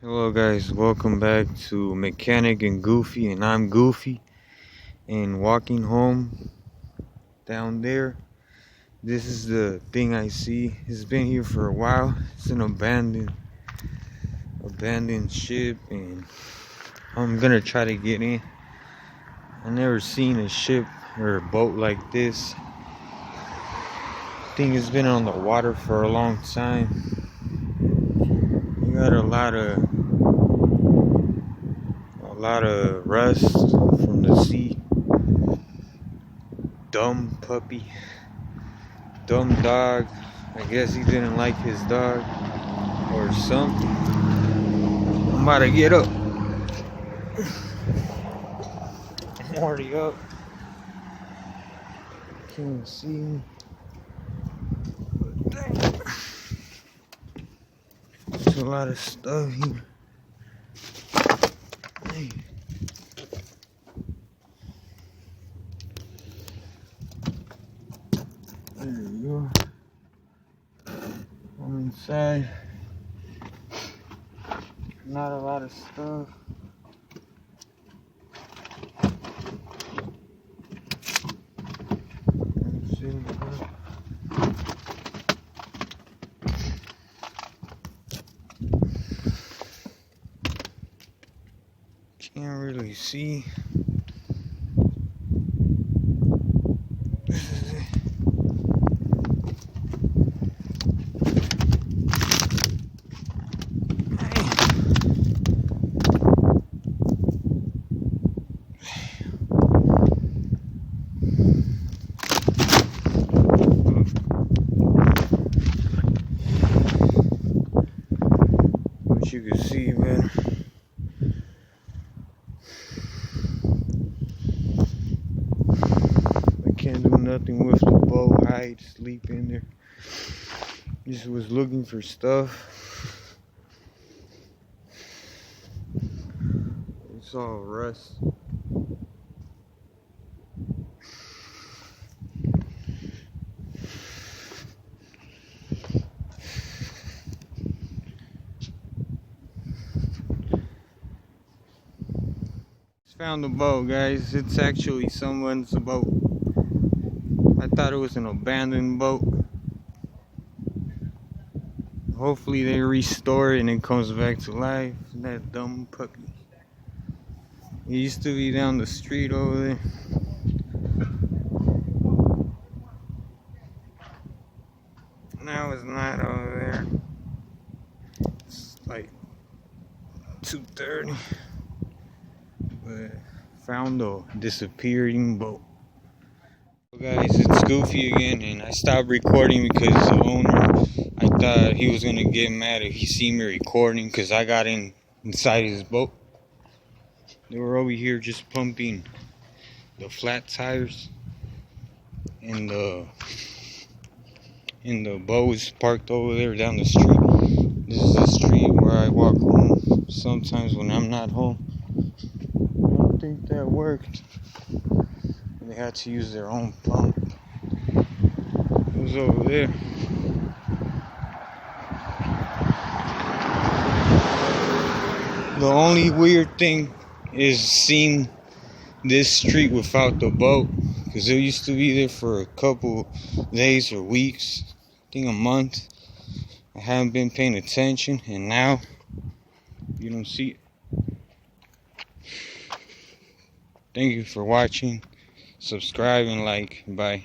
Hello guys, welcome back to Mechanic and Goofy, and I'm Goofy. And walking home down there, this is the thing I see. It's been here for a while. It's an abandoned ship, and I'm gonna try to get in. I never seen a ship or a boat like this. I think it's been on the water for a long time. You got a lot of rust from the sea. Dumb puppy, dumb dog. I guess he didn't like his dog or something. I'm about to get up. I'm already up. Can't see me. But dang. There's a lot of stuff here. Hey. There you go. I'm inside. Not a lot of stuff. Let's see. Can't really see. This is it. What you can see better. Can't do nothing with the boat. Hide, sleep in there. Just was looking for stuff. It's all rust. Found the boat, guys. It's actually someone's boat. I thought it was an abandoned boat. Hopefully they restore it and it comes back to life. That dumb puppy. It used to be down the street over there. Now it's not over there. It's like 2:30. But found a disappearing boat. Guys, it's Goofy again, and I stopped recording because the owner, I thought he was gonna get mad if he see me recording because I got inside his boat. They were over here just pumping the flat tires, and the boat is parked over there down the street. This is the street where I walk home sometimes when I'm not home. I don't think that worked. They had to use their own pump. It was over there. The only weird thing is seeing this street without the boat, because it used to be there for a couple days or weeks, I think a month. I haven't been paying attention, and now you don't see it. Thank you for watching. Subscribe and like. Bye.